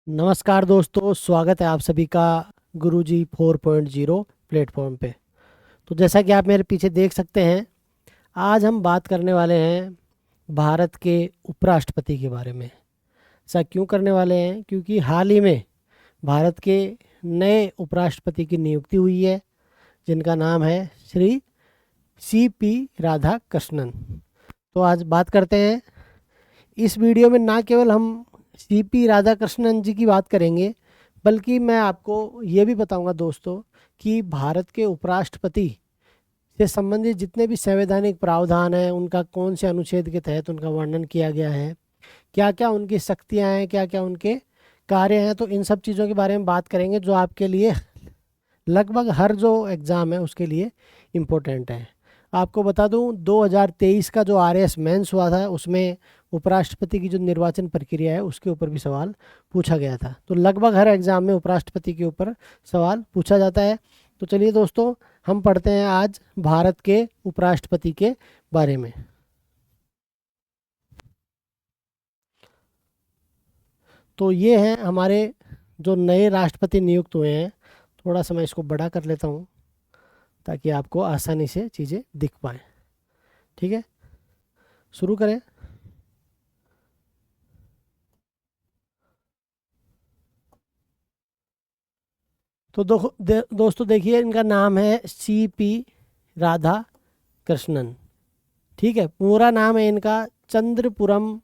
नमस्कार दोस्तों, स्वागत है आप सभी का गुरुजी 4.0 प्लेटफॉर्म पे। तो जैसा कि आप मेरे पीछे देख सकते हैं, आज हम बात करने वाले हैं भारत के उपराष्ट्रपति के बारे में। ऐसा क्यों करने वाले हैं? क्योंकि हाल ही में भारत के नए उपराष्ट्रपति की नियुक्ति हुई है, जिनका नाम है श्री CP राधाकृष्णन। तो आज बात करते हैं। इस वीडियो में ना केवल हम CP राधाकृष्णन जी की बात करेंगे, बल्कि मैं आपको ये भी बताऊंगा दोस्तों कि भारत के उपराष्ट्रपति से संबंधित जितने भी संवैधानिक प्रावधान हैं, उनका कौन से अनुच्छेद के तहत उनका वर्णन किया गया है, क्या क्या उनकी शक्तियां हैं, क्या क्या उनके कार्य हैं। तो इन सब चीज़ों के बारे में बात करेंगे, जो आपके लिए लगभग हर जो एग्ज़ाम है उसके लिए इम्पोर्टेंट है। आपको बता दूं, 2023 का जो RAS मेंस हुआ था, उसमें उपराष्ट्रपति की जो निर्वाचन प्रक्रिया है उसके ऊपर भी सवाल पूछा गया था। तो लगभग हर एग्ज़ाम में उपराष्ट्रपति के ऊपर सवाल पूछा जाता है। तो चलिए दोस्तों, हम पढ़ते हैं आज भारत के उपराष्ट्रपति के बारे में। तो ये हैं हमारे जो नए राष्ट्रपति नियुक्त हुए हैं। थोड़ा सा मैं इसको बड़ा कर लेता हूँ ताकि आपको आसानी से चीज़ें दिख पाएँ। ठीक है, शुरू करें। तो दोस्तों देखिए, इनका नाम है CP राधा कृष्णन। ठीक है, पूरा नाम है इनका चंद्रपुरम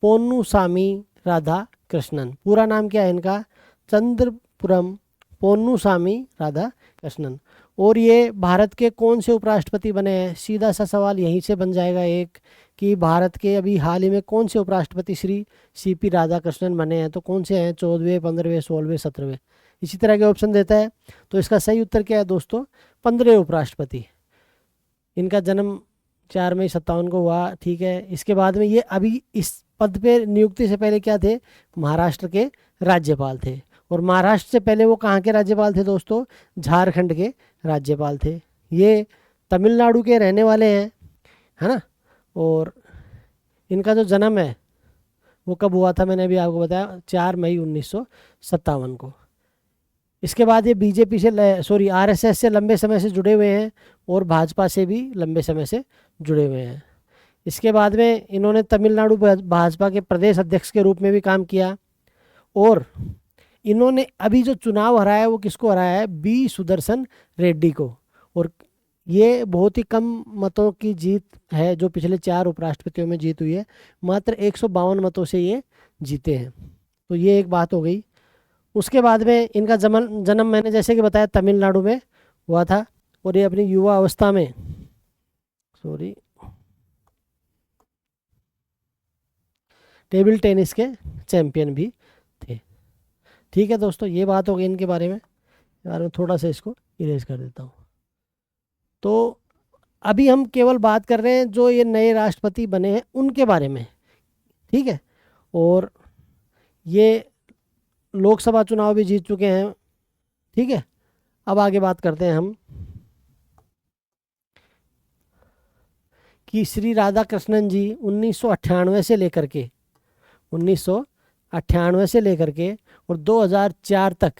पोन्नुसामी राधा कृष्णन। पूरा नाम क्या है इनका? चंद्रपुरम पोन्नुसामी राधा कृष्णन। और ये भारत के कौन से उपराष्ट्रपति बने हैं? सीधा सा सवाल यहीं से बन जाएगा एक, कि भारत के अभी हाल ही में कौन से उपराष्ट्रपति श्री CP राधाकृष्णन बने हैं। तो कौन से हैं? 14वें, 15वें, 16वें, 17वें, इसी तरह के ऑप्शन देता है। तो इसका सही उत्तर क्या है दोस्तों? 15वें उपराष्ट्रपति। इनका जन्म 4 मई 1957 को हुआ। ठीक है, इसके बाद में ये अभी इस पद पे नियुक्ति से पहले क्या थे? महाराष्ट्र के राज्यपाल थे। और महाराष्ट्र से पहले वो कहाँ के राज्यपाल थे दोस्तों? झारखंड के राज्यपाल थे। ये तमिलनाडु के रहने वाले हैं, है ना। और इनका जो जन्म है वो कब हुआ था? मैंने अभी आपको बताया, 4 मई 1957 को। इसके बाद ये बीजेपी से RSS से लंबे समय से जुड़े हुए हैं और भाजपा से भी लंबे समय से जुड़े हुए हैं। इसके बाद में इन्होंने तमिलनाडु भाजपा के प्रदेश अध्यक्ष के रूप में भी काम किया। और इन्होंने अभी जो चुनाव हराया है वो किसको हराया है? B सुदर्शन रेड्डी को। और ये बहुत ही कम मतों की जीत है, जो पिछले 4 उपराष्ट्रपतियों में जीत हुई है। मात्र 152 मतों से ये जीते हैं। तो ये एक बात हो गई। उसके बाद में इनका जन्म मैंने जैसे कि बताया तमिलनाडु में हुआ था। और ये अपनी युवा अवस्था में टेबल टेनिस के चैंपियन भी थे। ठीक है दोस्तों, ये बात हो गई इनके बारे में। थोड़ा सा इसको इरेज कर देता हूँ। तो अभी हम केवल बात कर रहे हैं जो ये नए राष्ट्रपति बने हैं उनके बारे में। ठीक है, और ये लोकसभा चुनाव भी जीत चुके हैं। ठीक है, अब आगे बात करते हैं हम कि श्री राधाकृष्णन जी 1998 से लेकर के और 2004 तक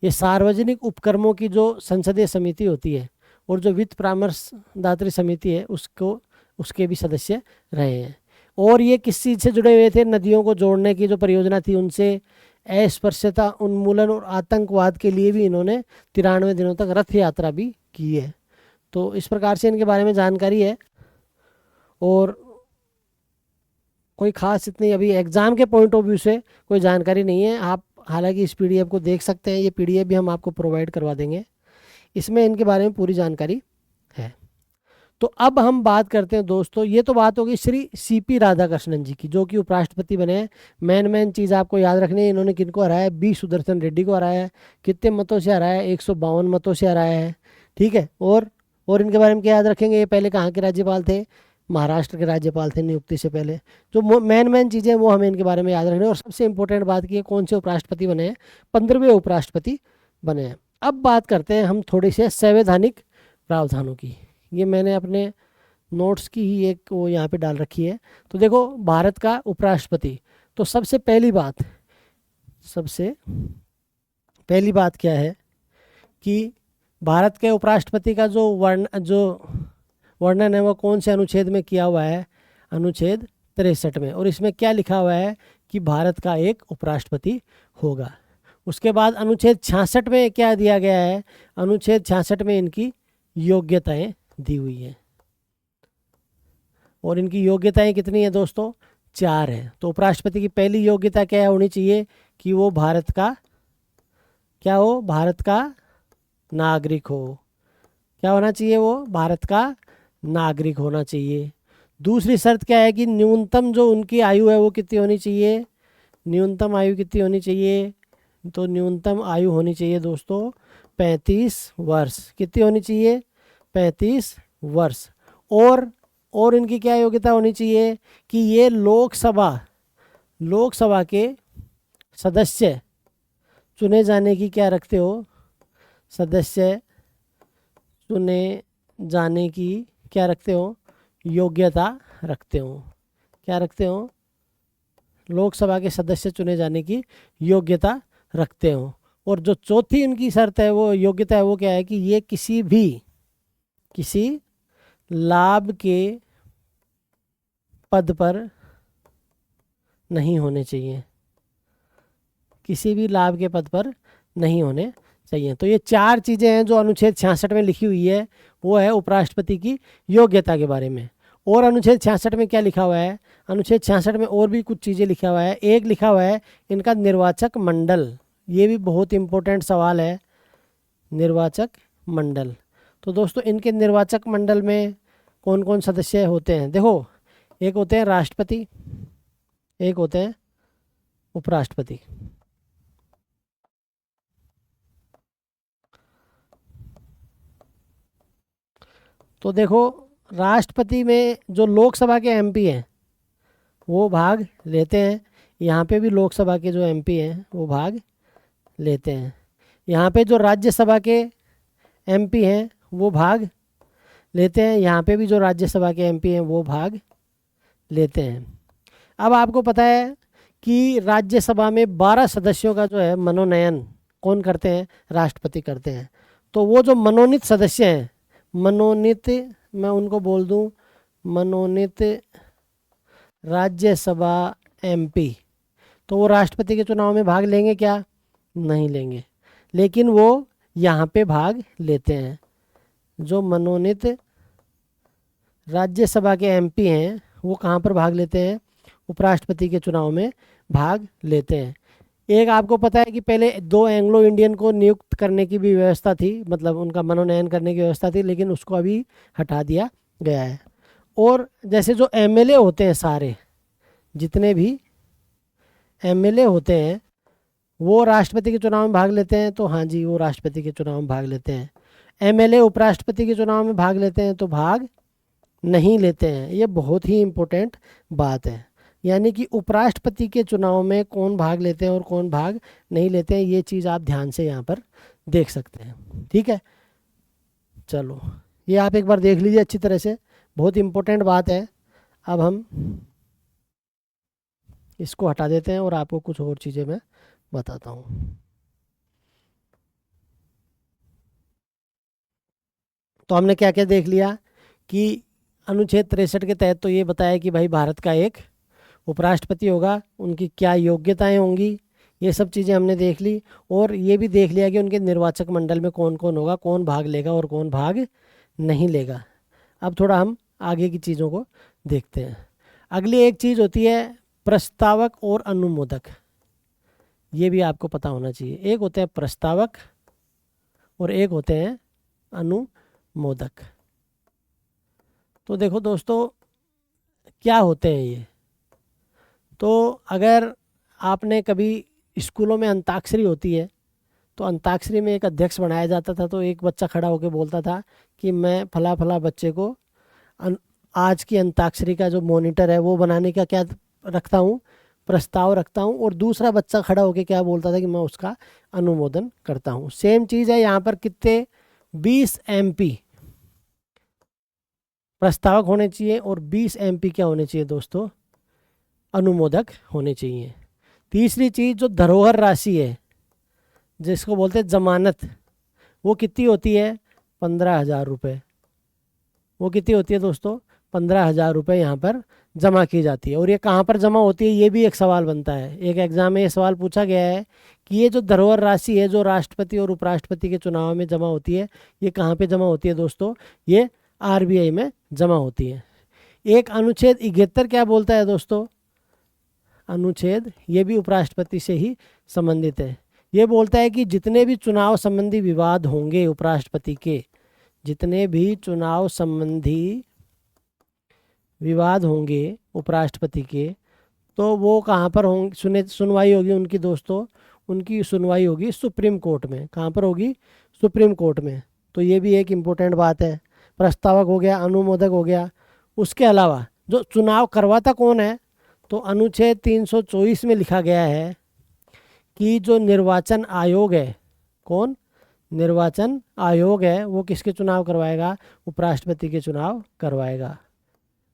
ये सार्वजनिक उपक्रमों की जो संसदीय समिति होती है और जो वित्त परामर्शदात्री समिति है उसके भी सदस्य रहे हैं। और ये किस चीज़ से जुड़े हुए थे? नदियों को जोड़ने की जो परियोजना थी उनसे, अस्पृश्यता उन्मूलन और आतंकवाद के लिए भी इन्होंने 93 दिनों तक रथ यात्रा भी की है। तो इस प्रकार से इनके बारे में जानकारी है। और कोई खास इतनी अभी एग्ज़ाम के पॉइंट ऑफ व्यू से कोई जानकारी नहीं है। आप हालांकि इस PDF को देख सकते हैं, ये PDF भी हम आपको प्रोवाइड करवा देंगे। इसमें इनके बारे में पूरी जानकारी है। तो अब हम बात करते हैं दोस्तों, ये तो बात होगी श्री CP राधाकृष्णन जी की, जो कि उपराष्ट्रपति बने हैं। मेन चीज़ आपको याद रखनी है, इन्होंने किनको हराया है? B सुदर्शन रेड्डी को हराया है। कितने मतों से हराया है? 152 मतों से हराया है। ठीक है, और इनके बारे में क्या याद रखेंगे? ये पहले कहाँ के राज्यपाल थे? महाराष्ट्र के राज्यपाल थे नियुक्ति से पहले। जो मेन चीज़ें वो हमें इनके बारे में याद रखनी है। और सबसे इंपॉर्टेंट बात की है, कौन से उपराष्ट्रपति बने हैं? 15वें उपराष्ट्रपति बने हैं। अब बात करते हैं हम थोड़ी से संवैधानिक प्रावधानों की। ये मैंने अपने नोट्स की ही एक वो यहाँ पे डाल रखी है। तो देखो, भारत का उपराष्ट्रपति, तो सबसे पहली बात, सबसे पहली बात क्या है कि भारत के उपराष्ट्रपति का जो वर्णन है वो कौन से अनुच्छेद में किया हुआ है? अनुच्छेद 63 में। और इसमें क्या लिखा हुआ है कि भारत का एक उपराष्ट्रपति होगा। उसके बाद अनुच्छेद 66 में क्या दिया गया है? अनुच्छेद 66 में इनकी योग्यताएं दी हुई हैं। और इनकी योग्यताएं कितनी है दोस्तों? 4 है। तो उपराष्ट्रपति की पहली योग्यता क्या होनी चाहिए कि वो भारत का क्या हो? भारत का नागरिक हो। क्या होना चाहिए? वो भारत का नागरिक होना चाहिए। दूसरी शर्त क्या है कि न्यूनतम जो उनकी आयु है वो कितनी होनी चाहिए? न्यूनतम आयु कितनी होनी चाहिए? तो न्यूनतम आयु होनी चाहिए दोस्तों 35 वर्ष। कितनी होनी चाहिए? 35 वर्ष। और इनकी क्या योग्यता होनी चाहिए कि ये लोकसभा के सदस्य चुने जाने की क्या रखते हो? सदस्य चुने जाने की क्या रखते हो? योग्यता रखते हो। क्या रखते हो? लोकसभा के सदस्य चुने जाने की योग्यता रखते हो। और जो चौथी इनकी शर्त है वो योग्यता है वो क्या है कि ये किसी लाभ के पद पर नहीं होने चाहिए। किसी भी लाभ के पद पर नहीं होने चाहिए। तो ये 4 चीज़ें हैं जो अनुच्छेद 66 में लिखी हुई है, वो है उपराष्ट्रपति की योग्यता के बारे में। और अनुच्छेद 66 में क्या लिखा हुआ है? अनुच्छेद 66 में और भी कुछ चीज़ें लिखा हुआ है। एक लिखा हुआ है इनका निर्वाचक मंडल। ये भी बहुत इंपॉर्टेंट सवाल है, निर्वाचक मंडल। तो दोस्तों इनके निर्वाचक मंडल में कौन कौन सदस्य होते हैं? देखो, एक होते हैं राष्ट्रपति, एक होते हैं उपराष्ट्रपति। तो देखो, राष्ट्रपति में जो लोकसभा के एमपी हैं वो भाग लेते हैं। यहाँ पे भी लोकसभा के जो एमपी हैं वो भाग लेते हैं। यहाँ पे जो राज्यसभा के एमपी हैं वो भाग लेते हैं। यहाँ पे भी जो राज्यसभा के एमपी हैं वो भाग लेते हैं। अब आपको पता है कि राज्यसभा में 12 सदस्यों का जो है मनोनयन कौन करते हैं? राष्ट्रपति करते हैं। तो वो जो मनोनीत सदस्य हैं, मनोनीत, मैं उनको बोल दूं मनोनीत राज्यसभा एमपी, तो वो राष्ट्रपति के चुनाव में भाग लेंगे क्या? नहीं लेंगे। लेकिन वो यहाँ पे भाग लेते हैं। जो मनोनीत राज्यसभा के एमपी हैं वो कहाँ पर भाग लेते हैं? उपराष्ट्रपति के चुनाव में भाग लेते हैं। एक आपको पता है कि पहले 2 एंग्लो इंडियन को नियुक्त करने की भी व्यवस्था थी, मतलब उनका मनोनयन करने की व्यवस्था थी, लेकिन उसको अभी हटा दिया गया है। और जैसे जो एमएलए होते हैं, सारे जितने भी एमएलए होते हैं वो राष्ट्रपति के चुनाव में भाग लेते हैं। तो हाँ जी, वो राष्ट्रपति के चुनाव में भाग लेते हैं। एमएलए उपराष्ट्रपति के चुनाव में भाग लेते हैं तो भाग नहीं लेते हैं। ये बहुत ही इम्पोर्टेंट बात है। यानी कि उपराष्ट्रपति के चुनाव में कौन भाग लेते हैं और कौन भाग नहीं लेते हैं, ये चीज़ आप ध्यान से यहाँ पर देख सकते हैं। ठीक है, चलो ये आप एक बार देख लीजिए अच्छी तरह से, बहुत इम्पोर्टेंट बात है। अब हम इसको हटा देते हैं और आपको कुछ और चीज़ें मैं बताता हूँ। तो हमने क्या क्या देख लिया कि अनुच्छेद 63 के तहत तो ये बताया कि भाई भारत का एक उपराष्ट्रपति होगा, उनकी क्या योग्यताएं होंगी, ये सब चीज़ें हमने देख ली। और ये भी देख लिया कि उनके निर्वाचक मंडल में कौन कौन होगा, कौन भाग लेगा और कौन भाग नहीं लेगा। अब थोड़ा हम आगे की चीज़ों को देखते हैं। अगली एक चीज़ होती है प्रस्तावक और अनुमोदक। ये भी आपको पता होना चाहिए। एक होते हैं प्रस्तावक और एक होते हैं अनुमोदक। तो देखो दोस्तों क्या होते हैं ये। तो अगर आपने कभी स्कूलों में अंताक्षरी होती है तो अंताक्षरी में एक अध्यक्ष बनाया जाता था। तो एक बच्चा खड़ा होकर बोलता था कि मैं फला फला बच्चे को आज की अंताक्षरी का जो मॉनिटर है वो बनाने का क्या रखता हूँ, प्रस्ताव रखता हूँ। और दूसरा बच्चा खड़ा होकर क्या बोलता था कि मैं उसका अनुमोदन करता हूँ। सेम चीज़ है यहाँ पर। कितने? 20 MP प्रस्तावक होने चाहिए और 20 MP क्या होने चाहिए दोस्तों? अनुमोदक होने चाहिए। तीसरी चीज़ जो धरोहर राशि है जिसको बोलते हैं जमानत, वो कितनी होती है? 15,000 रुपये। वो कितनी होती है दोस्तों? 15,000 रुपये यहाँ पर जमा की जाती है। और ये कहाँ पर जमा होती है, ये भी एक सवाल बनता है। एक एग्जाम में ये सवाल पूछा गया है कि ये जो धरोहर राशि है जो राष्ट्रपति और उपराष्ट्रपति के चुनाव में जमा होती है, ये कहाँ पे जमा होती है दोस्तों? ये RBI में जमा होती है। एक अनुच्छेद 71 क्या बोलता है दोस्तों? अनुच्छेद, ये भी उपराष्ट्रपति से ही संबंधित है। ये बोलता है कि जितने भी चुनाव संबंधी विवाद होंगे उपराष्ट्रपति के, जितने भी चुनाव संबंधी विवाद होंगे उपराष्ट्रपति के, तो वो कहाँ पर होंगे? सुनवाई होगी उनकी दोस्तों, उनकी सुनवाई होगी सुप्रीम कोर्ट में। कहाँ पर होगी? सुप्रीम कोर्ट में। तो ये भी एक इम्पोर्टेंट बात है। प्रस्तावक हो गया, अनुमोदक हो गया। उसके अलावा जो चुनाव करवाता कौन है? तो अनुच्छेद 324 में लिखा गया है कि जो निर्वाचन आयोग है, कौन? निर्वाचन आयोग है, वो किसके चुनाव करवाएगा? उपराष्ट्रपति के चुनाव करवाएगा।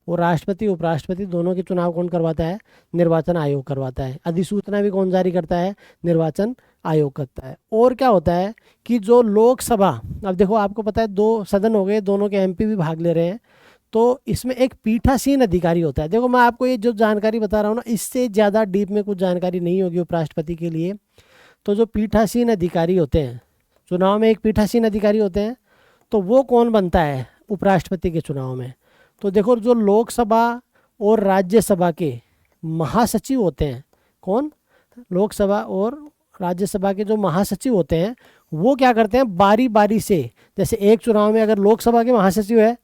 वो राष्ट्रपति उपराष्ट्रपति दोनों के चुनाव कौन करवाता है? निर्वाचन आयोग करवाता है। अधिसूचना भी कौन जारी करता है? निर्वाचन आयोग करता है। और क्या होता है कि जो लोकसभा, अब देखो आपको पता है 2 सदन हो गए, दोनों के MP भी भाग ले रहे हैं, तो इसमें एक पीठासीन अधिकारी होता है। देखो मैं आपको ये जो जानकारी बता रहा हूँ ना, इससे ज़्यादा डीप में कुछ जानकारी नहीं होगी उपराष्ट्रपति के लिए। तो जो पीठासीन अधिकारी होते हैं, चुनाव में एक पीठासीन अधिकारी होते हैं, तो वो कौन बनता है उपराष्ट्रपति के चुनाव में? तो देखो जो लोकसभा और राज्यसभा के महासचिव होते हैं, कौन? लोकसभा और राज्यसभा के जो महासचिव होते हैं, वो क्या करते हैं? बारी बारी से, जैसे एक चुनाव में अगर लोकसभा के महासचिव है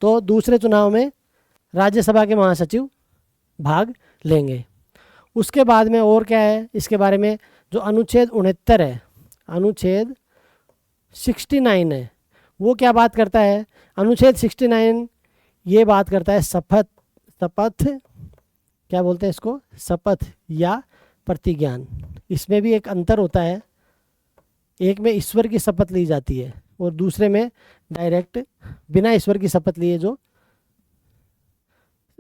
तो दूसरे चुनाव में राज्यसभा के महासचिव भाग लेंगे। उसके बाद में और क्या है इसके बारे में? जो अनुच्छेद 69 है, अनुच्छेद 69 है, वो क्या बात करता है? अनुच्छेद 69 ये बात करता है शपथ, क्या बोलते हैं इसको? शपथ या प्रतिज्ञान। इसमें भी एक अंतर होता है, एक में ईश्वर की शपथ ली जाती है और दूसरे में डायरेक्ट बिना ईश्वर की शपथ लिए जो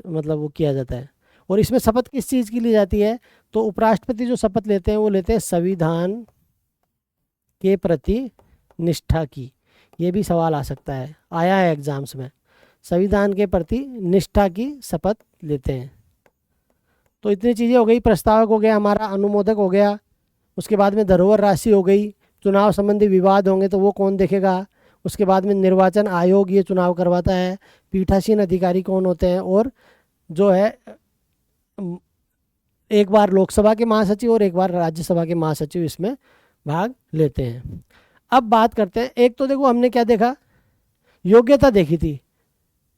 मतलब वो किया जाता है। और इसमें शपथ किस चीज़ की ली जाती है? तो उपराष्ट्रपति जो शपथ लेते हैं वो लेते हैं संविधान के प्रति निष्ठा की। ये भी सवाल आ सकता है, आया है एग्जाम्स में। संविधान के प्रति निष्ठा की शपथ लेते हैं। तो इतनी चीज़ें हो गई। प्रस्तावक हो गया हमारा, अनुमोदक हो गया, उसके बाद में धरोहर राशि हो गई, चुनाव संबंधी विवाद होंगे तो वो कौन देखेगा, उसके बाद में निर्वाचन आयोग ये चुनाव करवाता है, पीठासीन अधिकारी कौन होते हैं, और जो है एक बार लोकसभा के महासचिव और एक बार राज्यसभा के महासचिव इसमें भाग लेते हैं। अब बात करते हैं, एक तो देखो हमने क्या देखा, योग्यता देखी थी,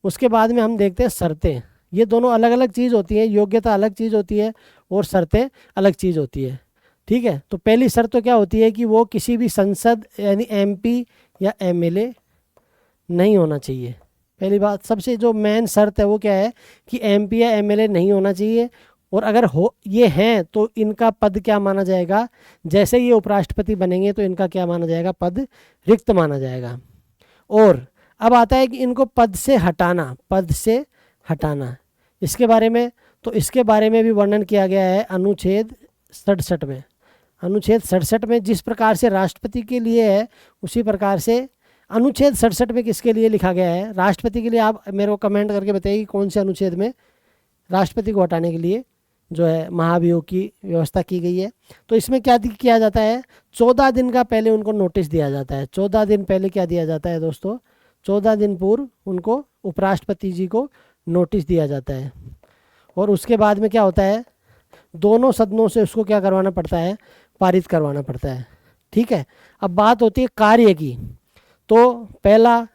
उसके बाद में हम देखते हैं शर्तें। ये दोनों अलग अलग चीज़ होती हैं, योग्यता अलग चीज़ होती है और शर्तें अलग चीज़ होती है। ठीक है, तो पहली शर्त तो क्या होती है कि वो किसी भी संसद यानी MP या MLA नहीं होना चाहिए। पहली बात, सबसे जो मेन शर्त है वो क्या है कि MP या MLA नहीं होना चाहिए। और अगर हो ये हैं तो इनका पद क्या माना जाएगा, जैसे ये उपराष्ट्रपति बनेंगे तो इनका क्या माना जाएगा, पद रिक्त माना जाएगा। और अब आता है कि इनको पद से हटाना, पद से हटाना, इसके बारे में, तो इसके बारे में भी वर्णन किया गया है अनुच्छेद 67 में। अनुच्छेद 67 में जिस प्रकार से राष्ट्रपति के लिए है उसी प्रकार से अनुच्छेद 67 में किसके लिए लिखा गया है, राष्ट्रपति के लिए। आप मेरे को कमेंट करके बताइए कि कौन से अनुच्छेद में राष्ट्रपति को हटाने के लिए जो है महाभियोग की व्यवस्था की गई है। तो इसमें क्या किया जाता है, 14 दिन का पहले उनको नोटिस दिया जाता है। 14 दिन पहले क्या दिया जाता है दोस्तों, 14 दिन पूर्व उनको उपराष्ट्रपति जी को नोटिस दिया जाता है। और उसके बाद में क्या होता है, दोनों सदनों से उसको क्या करवाना पड़ता है, पारित करवाना पड़ता है। ठीक है, अब बात होती है कार्य की। तो पहला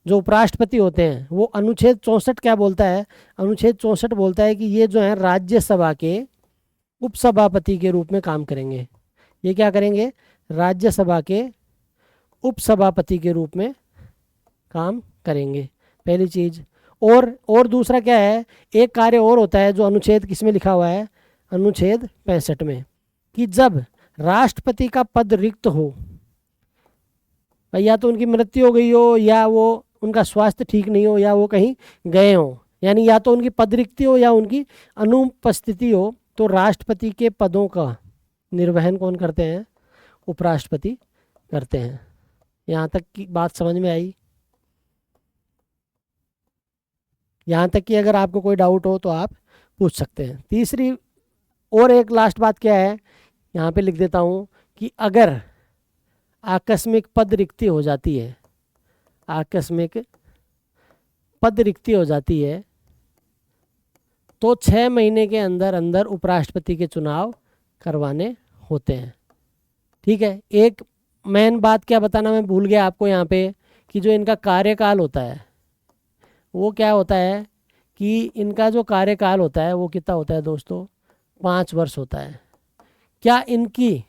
जो उपराष्ट्रपति होते हैं वो अनुच्छेद 64 क्या बोलता है, अनुच्छेद 64 बोलता है कि ये जो है राज्यसभा के उपसभापति के रूप में काम करेंगे। ये क्या करेंगे, राज्यसभा के उपसभापति के रूप में काम करेंगे, पहली चीज़। और दूसरा क्या है, एक कार्य और होता है जो अनुच्छेद किस में लिखा हुआ है, अनुच्छेद 65 में, कि जब राष्ट्रपति का पद रिक्त हो, या तो उनकी मृत्यु हो गई हो, या वो उनका स्वास्थ्य ठीक नहीं हो, या वो कहीं गए हो, यानी या तो उनकी पद रिक्ति हो या उनकी अनुपस्थिति हो, तो राष्ट्रपति के पदों का निर्वहन कौन करते हैं? उपराष्ट्रपति करते हैं। यहाँ तक की बात समझ में आई? यहाँ तक कि अगर आपको कोई डाउट हो तो आप पूछ सकते हैं। तीसरी और एक लास्ट बात क्या है, यहाँ पे लिख देता हूँ कि अगर आकस्मिक पद रिक्ति हो जाती है, आकस्मिक पद रिक्ति हो जाती है, तो 6 महीने के अंदर अंदर उपराष्ट्रपति के चुनाव करवाने होते हैं। ठीक है। एक मेन बात क्या बताना मैं भूल गया आपको यहाँ पे, कि जो इनका कार्यकाल होता है वो क्या होता है, कि इनका जो कार्यकाल होता है वो कितना होता है दोस्तों? 5 वर्ष होता है। क्या इनकी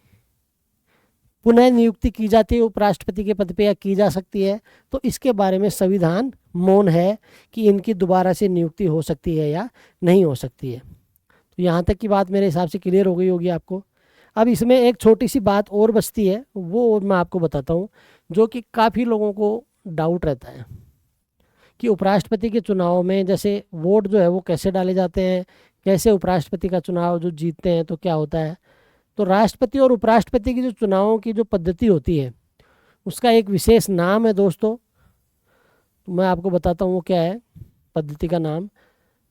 पुनः नियुक्ति की जाती है उपराष्ट्रपति के पद पे या की जा सकती है? तो इसके बारे में संविधान मौन है कि इनकी दोबारा से नियुक्ति हो सकती है या नहीं हो सकती है। तो यहाँ तक की बात मेरे हिसाब से क्लियर हो गई होगी आपको। अब इसमें एक छोटी सी बात और बचती है, वो मैं आपको बताता हूँ, जो कि काफ़ी लोगों को डाउट रहता है कि उपराष्ट्रपति के चुनाव में जैसे वोट जो है वो कैसे डाले जाते हैं, कैसे उपराष्ट्रपति का चुनाव जो जीतते हैं तो क्या होता है। तो राष्ट्रपति और उपराष्ट्रपति की जो चुनावों की जो पद्धति होती है उसका एक विशेष नाम है दोस्तों। तो मैं आपको बताता हूँ वो क्या है। पद्धति का नाम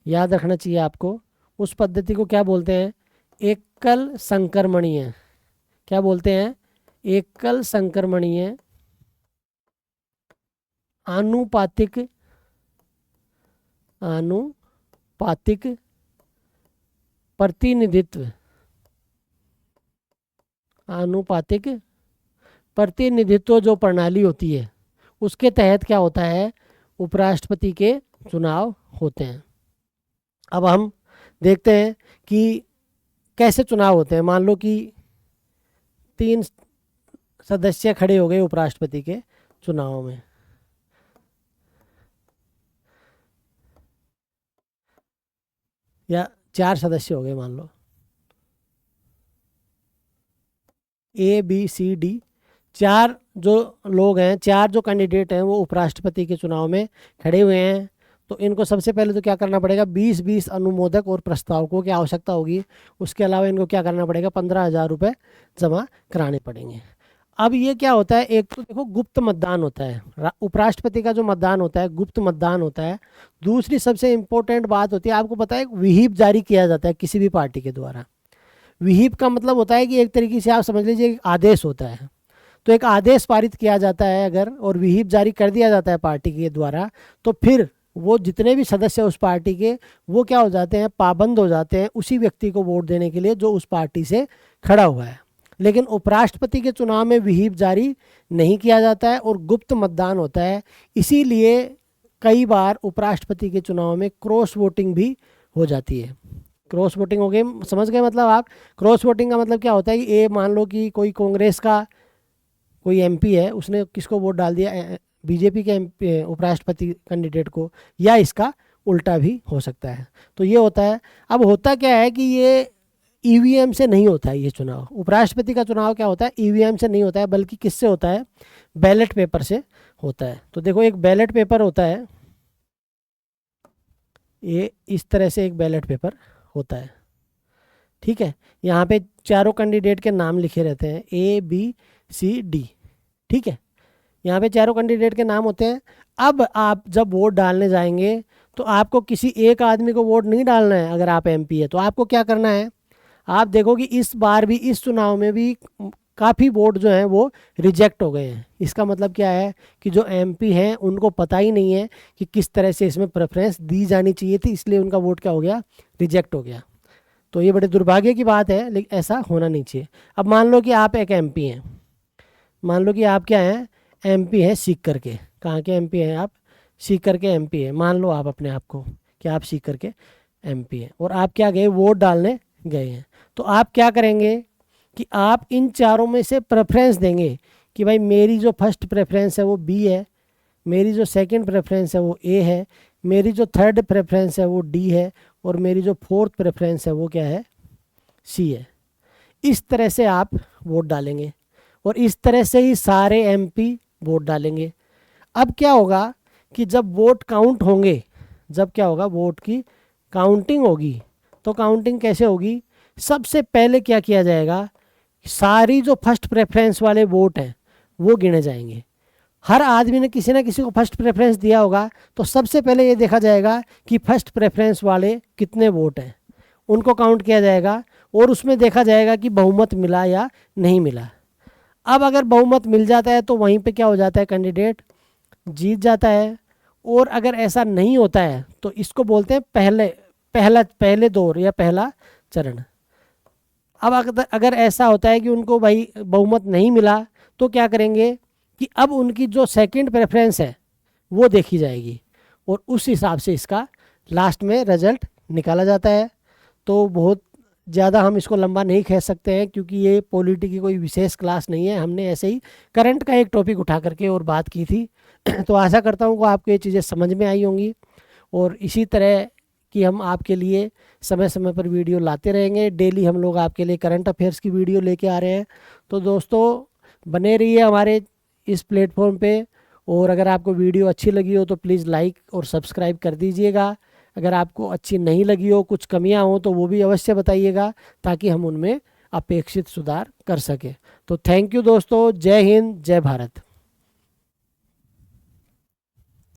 याद रखना चाहिए आपको। उस पद्धति को क्या बोलते हैं? एकल संक्रमणीय। क्या बोलते हैं? एकल संक्रमणीय आनुपातिक प्रतिनिधित्व। आनुपातिक प्रतिनिधित्व जो प्रणाली होती है उसके तहत क्या होता है? उपराष्ट्रपति के चुनाव होते हैं। अब हम देखते हैं कि कैसे चुनाव होते हैं। मान लो कि 3 सदस्य खड़े हो गए उपराष्ट्रपति के चुनाव में। या 4 सदस्य हो गए, मान लो ABCD, 4 जो लोग हैं, 4 जो कैंडिडेट हैं वो उपराष्ट्रपति के चुनाव में खड़े हुए हैं। तो इनको सबसे पहले तो क्या करना पड़ेगा? 20-20 अनुमोदक और प्रस्तावकों की आवश्यकता होगी। उसके अलावा इनको क्या करना पड़ेगा? 15,000 रुपये जमा कराने पड़ेंगे। अब ये क्या होता है? एक तो देखो गुप्त मतदान होता है, उपराष्ट्रपति का जो मतदान होता है गुप्त मतदान होता है। दूसरी सबसे इम्पोर्टेंट बात होती है, आपको पता है व्हीप जारी किया जाता है किसी भी पार्टी के द्वारा। व्हीप का मतलब होता है कि एक तरीके से आप समझ लीजिए एक आदेश होता है। तो एक आदेश पारित किया जाता है अगर, और व्हीप जारी कर दिया जाता है पार्टी के द्वारा, तो फिर वो जितने भी सदस्य उस पार्टी के वो क्या हो जाते हैं? पाबंद हो जाते हैं उसी व्यक्ति को वोट देने के लिए जो उस पार्टी से खड़ा हुआ है। लेकिन उपराष्ट्रपति के चुनाव में व्हीप जारी नहीं किया जाता है और गुप्त मतदान होता है। इसीलिए कई बार उपराष्ट्रपति के चुनाव में क्रॉस वोटिंग भी हो जाती है। क्रॉस वोटिंग हो गई, समझ गए मतलब आप? क्रॉस वोटिंग का मतलब क्या होता है कि मान लो कि कोई कांग्रेस का कोई MP है, उसने किसको वोट डाल दिया? BJP के उपराष्ट्रपति कैंडिडेट को, या इसका उल्टा भी हो सकता है। तो ये होता है। अब होता क्या है कि ये EVM से नहीं होता है ये चुनाव। उपराष्ट्रपति का चुनाव क्या होता है? EVM से नहीं होता है, बल्कि किससे होता है? बैलेट पेपर से होता है। तो देखो एक बैलेट पेपर होता है, ये इस तरह से एक बैलेट पेपर होता है। ठीक है। यहाँ पे चारों कैंडिडेट के नाम लिखे रहते हैं ABCD। ठीक है। यहाँ पे चारों कैंडिडेट के नाम होते हैं। अब आप जब वोट डालने जाएंगे तो आपको किसी एक आदमी को वोट नहीं डालना है। अगर आप MP है तो आपको क्या करना है? आप देखो कि इस बार भी इस चुनाव में भी काफ़ी वोट जो हैं वो रिजेक्ट हो गए हैं। इसका मतलब क्या है कि जो MP हैं उनको पता ही नहीं है कि किस तरह से इसमें प्रेफरेंस दी जानी चाहिए थी, इसलिए उनका वोट क्या हो गया? रिजेक्ट हो गया। तो ये बड़े दुर्भाग्य की बात है, लेकिन ऐसा होना नहीं चाहिए। अब मान लो कि आप एक MP हैं, मान लो कि आप क्या हैं? MP हैं सीकर के। कहाँ के MP हैं आप? सीकर के MP हैं। मान लो आप अपने आप को कि आप सीकर के MP हैं और आप क्या गए? वोट डालने गए हैं। तो आप क्या करेंगे कि आप इन चारों में से प्रेफरेंस देंगे कि भाई मेरी जो फर्स्ट प्रेफरेंस है वो B है, मेरी जो सेकंड प्रेफरेंस है वो A है, मेरी जो थर्ड प्रेफरेंस है वो D है, और मेरी जो फोर्थ प्रेफरेंस है वो क्या है? C है। इस तरह से आप वोट डालेंगे और इस तरह से ही सारे MP वोट डालेंगे। अब क्या होगा कि जब वोट काउंट होंगे, जब क्या होगा? वोट की काउंटिंग होगी। तो काउंटिंग कैसे होगी? सबसे पहले क्या किया जाएगा, सारी जो फर्स्ट प्रेफरेंस वाले वोट हैं वो गिने जाएंगे। हर आदमी ने किसी ना किसी को फर्स्ट प्रेफरेंस दिया होगा, तो सबसे पहले ये देखा जाएगा कि फर्स्ट प्रेफरेंस वाले कितने वोट हैं, उनको काउंट किया जाएगा और उसमें देखा जाएगा कि बहुमत मिला या नहीं मिला। अब अगर बहुमत मिल जाता है तो वहीं पे क्या हो जाता है, कैंडिडेट जीत जाता है। और अगर ऐसा नहीं होता है तो इसको बोलते हैं पहले दौर या पहला चरण। अब अगर ऐसा होता है कि उनको भाई बहुमत नहीं मिला तो क्या करेंगे कि अब उनकी जो सेकंड प्रेफरेंस है वो देखी जाएगी और उस हिसाब से इसका लास्ट में रिजल्ट निकाला जाता है। तो बहुत ज़्यादा हम इसको लंबा नहीं खींच सकते हैं क्योंकि ये पॉलिटी की कोई विशेष क्लास नहीं है, हमने ऐसे ही करंट का एक टॉपिक उठा करके और बात की थी। तो आशा करता हूँ कि आपको ये चीज़ें समझ में आई होंगी और इसी तरह कि हम आपके लिए समय समय पर वीडियो लाते रहेंगे। डेली हम लोग आपके लिए करंट अफेयर्स की वीडियो लेके आ रहे हैं। तो दोस्तों बने रहिए हमारे इस प्लेटफॉर्म पे और अगर आपको वीडियो अच्छी लगी हो तो प्लीज़ लाइक और सब्सक्राइब कर दीजिएगा। अगर आपको अच्छी नहीं लगी हो, कुछ कमियां हो तो वो भी अवश्य बताइएगा ताकि हम उनमें अपेक्षित सुधार कर सकें। तो थैंक यू दोस्तों, जय हिंद, जय भारत।